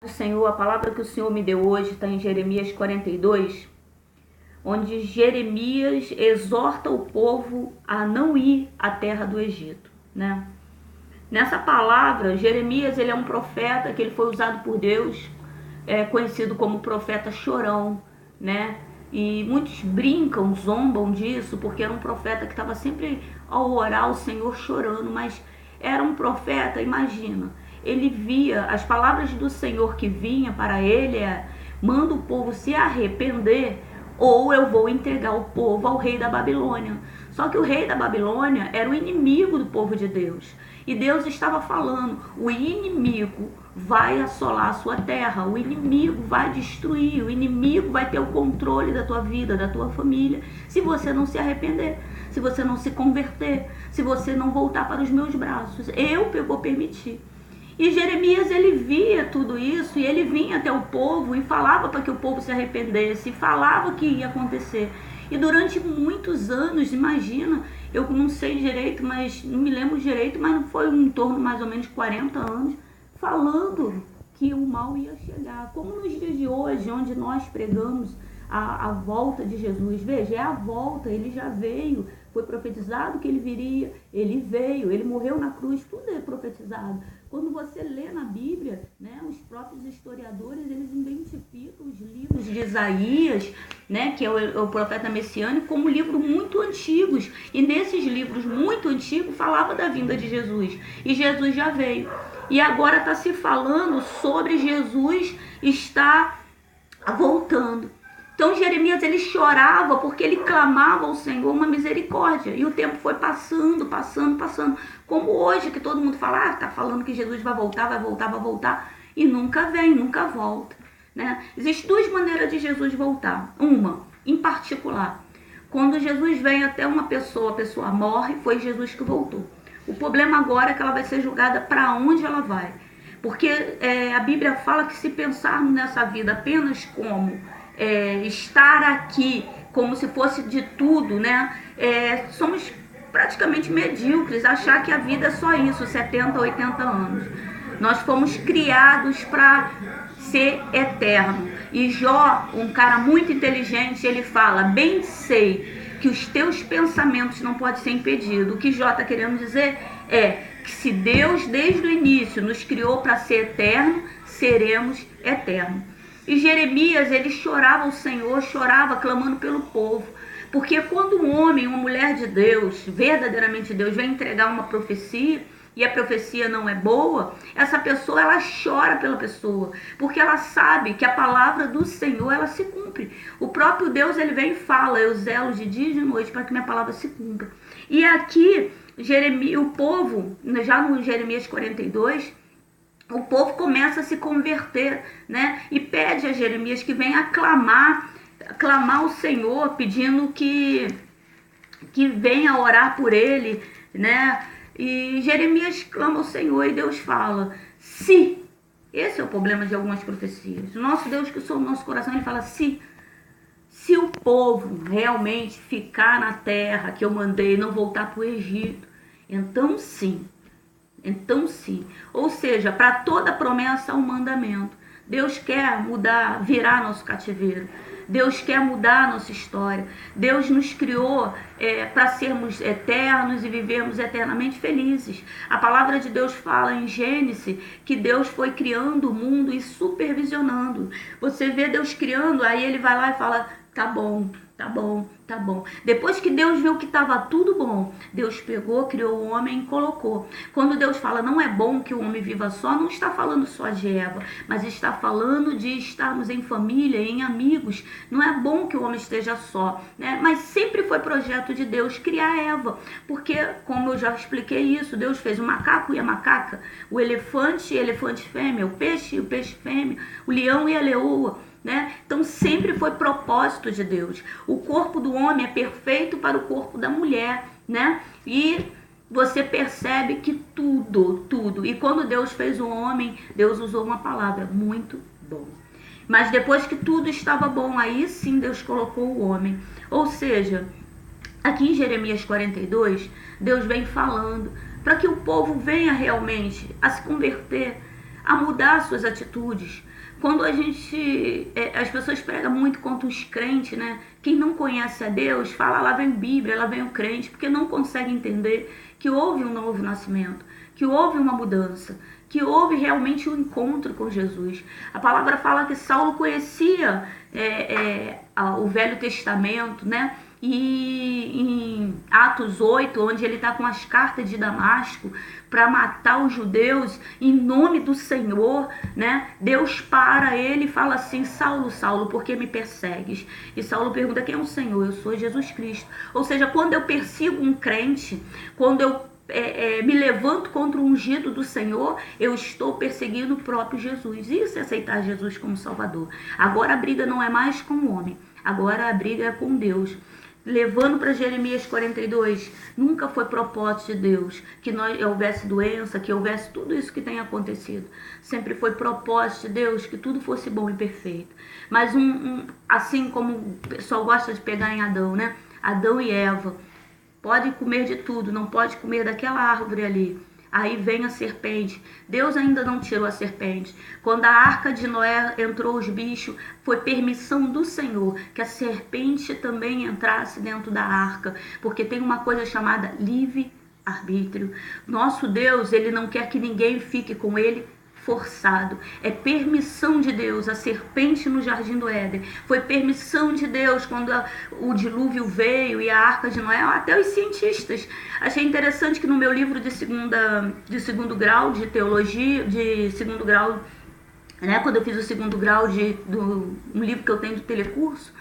Senhor, a palavra que o Senhor me deu hoje está em Jeremias 42, onde Jeremias exorta o povo a não ir à terra do Egito, né? Nessa palavra, Jeremias ele é um profeta que ele foi usado por Deus, conhecido como profeta chorão, né? E muitos brincam, zombam disso, porque era um profeta que estava sempre ao orar ao Senhor chorando, mas era um profeta, imagina, ele via as palavras do Senhor que vinha para ele, manda o povo se arrepender ou eu vou entregar o povo ao rei da Babilônia. Só que o rei da Babilônia era o inimigo do povo de Deus. E Deus estava falando, o inimigo vai assolar a sua terra, o inimigo vai destruir, o inimigo vai ter o controle da tua vida, da tua família, se você não se arrepender, se você não se converter, se você não voltar para os meus braços. Eu vou permitir. E Jeremias ele via tudo isso e ele vinha até o povo e falava para que o povo se arrependesse, e falava que ia acontecer. E durante muitos anos, imagina, eu não sei direito, mas não me lembro direito, mas não foi em torno mais ou menos de 40 anos, falando que o mal ia chegar. Como nos dias de hoje, onde nós pregamos a volta de Jesus. Veja, é a volta, ele já veio, foi profetizado que ele viria, ele veio, ele morreu na cruz, tudo é profetizado. Quando você lê na Bíblia, né, os próprios historiadores, eles identificam os livros de Isaías, né, que é o profeta messiânico, como livros muito antigos. E nesses livros muito antigos falava da vinda de Jesus. E Jesus já veio. E agora está se falando sobre Jesus estar voltando. Então Jeremias ele chorava porque ele clamava ao Senhor uma misericórdia. E o tempo foi passando. Como hoje que todo mundo fala, tá falando que Jesus vai voltar. E nunca vem, nunca volta. Né? Existem duas maneiras de Jesus voltar. Uma, em particular, quando Jesus vem até uma pessoa, a pessoa morre, foi Jesus que voltou. O problema agora é que ela vai ser julgada para onde ela vai. Porque a Bíblia fala que se pensarmos nessa vida apenas como estar aqui, como se fosse de tudo, né? Somos praticamente medíocres, achar que a vida é só isso, 70, 80 anos. Nós fomos criados para ser eterno. E Jó, um cara muito inteligente, ele fala, bem sei que os teus pensamentos não podem ser impedidos. O que Jó está querendo dizer é que se Deus desde o início nos criou para ser eterno, seremos eternos. E Jeremias, ele chorava ao Senhor, chorava clamando pelo povo. Porque quando um homem, uma mulher de Deus, verdadeiramente Deus, vem entregar uma profecia, e a profecia não é boa, essa pessoa, ela chora pela pessoa, porque ela sabe que a palavra do Senhor, ela se cumpre. O próprio Deus, ele vem e fala, eu zelo de dia e de noite para que minha palavra se cumpra. E aqui, o povo, já no Jeremias 42, o povo começa a se converter, né? E pede a Jeremias que venha clamar ao Senhor, pedindo que venha orar por ele, né? E Jeremias clama ao Senhor e Deus fala, se, esse é o problema de algumas profecias, o nosso Deus que sou o nosso coração, ele fala, se o povo realmente ficar na terra que eu mandei, não voltar para o Egito, então sim. Ou seja, para toda promessa há um mandamento. Deus quer mudar, virar nosso cativeiro. Deus quer mudar a nossa história. Deus nos criou para sermos eternos e vivermos eternamente felizes. A palavra de Deus fala em Gênesis que Deus foi criando o mundo e supervisionando. Você vê Deus criando, aí ele vai lá e fala, tá bom. Depois que Deus viu que estava tudo bom, Deus pegou, criou o homem e colocou. Quando Deus fala não é bom que o homem viva só, não está falando só de Eva, mas está falando de estarmos em família, em amigos. Não é bom que o homem esteja só, né? Mas sempre foi projeto de Deus criar Eva, porque, como eu já expliquei isso, Deus fez o macaco e a macaca, o elefante e a elefante fêmea, o peixe e o peixe fêmea, o leão e a leoa. Né? Então sempre foi propósito de Deus. O corpo do homem é perfeito para o corpo da mulher, né? E você percebe que tudo. E quando Deus fez o homem, Deus usou uma palavra, muito bom. Mas depois que tudo estava bom, aí sim Deus colocou o homem. Ou seja, aqui em Jeremias 42, Deus vem falando para que o povo venha realmente a se converter, a mudar suas atitudes. Quando as pessoas pregam muito contra os crentes, né? Quem não conhece a Deus, fala, lá vem a Bíblia, lá vem o crente, porque não consegue entender que houve um novo nascimento, que houve uma mudança, que houve realmente um encontro com Jesus. A palavra fala que Saulo conhecia o Velho Testamento, né? E em Atos 8, onde ele está com as cartas de Damasco para matar os judeus em nome do Senhor, né? Deus para ele e fala assim: Saulo, Saulo, por que me persegues? E Saulo pergunta: quem é o Senhor? Eu sou Jesus Cristo. Ou seja, quando eu persigo um crente, quando eu me levanto contra o ungido do Senhor, eu estou perseguindo o próprio Jesus. Isso é aceitar Jesus como Salvador. Agora a briga não é mais com o homem, agora a briga é com Deus. Levando para Jeremias 42, nunca foi propósito de Deus que houvesse doença, que houvesse tudo isso que tem acontecido. Sempre foi propósito de Deus que tudo fosse bom e perfeito. Mas assim como o pessoal gosta de pegar em Adão, né? Adão e Eva, pode comer de tudo, não pode comer daquela árvore ali. Aí vem a serpente. Deus ainda não tirou a serpente. Quando a arca de Noé entrou os bichos, foi permissão do Senhor que a serpente também entrasse dentro da arca. Porque tem uma coisa chamada livre-arbítrio. Nosso Deus, ele não quer que ninguém fique com ele forçado. É permissão de Deus. A serpente no Jardim do Éden foi permissão de Deus quando o dilúvio veio e a arca de Noé. Até os cientistas. Achei interessante que no meu livro de segundo grau de teologia, de segundo grau, né, quando eu fiz o segundo grau um livro que eu tenho de telecurso,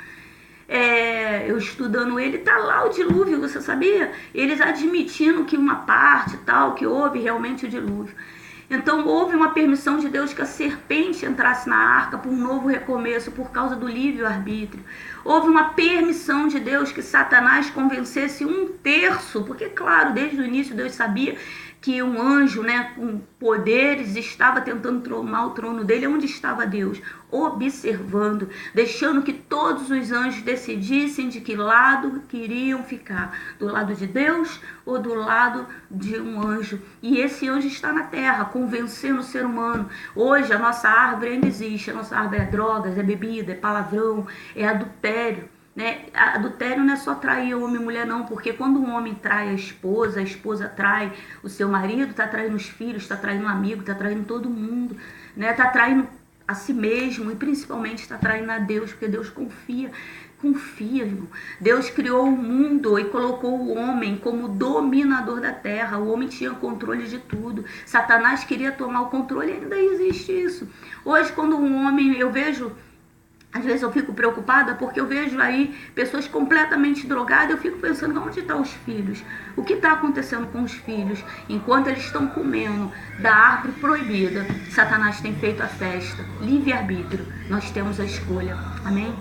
eu estudando ele, tá lá o dilúvio, você sabia? Eles admitindo que uma parte tal, que houve realmente o dilúvio. Então houve uma permissão de Deus que a serpente entrasse na arca por um novo recomeço, por causa do livre-arbítrio. Houve uma permissão de Deus que Satanás convencesse 1/3, porque claro, desde o início Deus sabia que um anjo, né, com poderes estava tentando tomar o trono dele. Onde estava Deus? Observando, deixando que todos os anjos decidissem de que lado queriam ficar, do lado de Deus ou do lado de um anjo. E esse anjo está na terra, convencendo o ser humano. Hoje a nossa árvore ainda existe, a nossa árvore é drogas, é bebida, é palavrão, é adultério. Né? Adultério não é só trair homem e mulher não, porque quando um homem trai a esposa trai o seu marido, está traindo os filhos, está traindo um amigo, está traindo todo mundo, né? Está traindo a si mesmo e principalmente está traindo a Deus, porque Deus confia, irmão. Deus criou o mundo e colocou o homem como dominador da terra. O homem tinha controle de tudo. Satanás queria tomar o controle e ainda existe isso. Hoje, quando um homem, eu vejo, às vezes eu fico preocupada porque eu vejo aí pessoas completamente drogadas. Eu fico pensando, onde estão os filhos? O que está acontecendo com os filhos? Enquanto eles estão comendo da árvore proibida, Satanás tem feito a festa. Livre-arbítrio. Nós temos a escolha. Amém?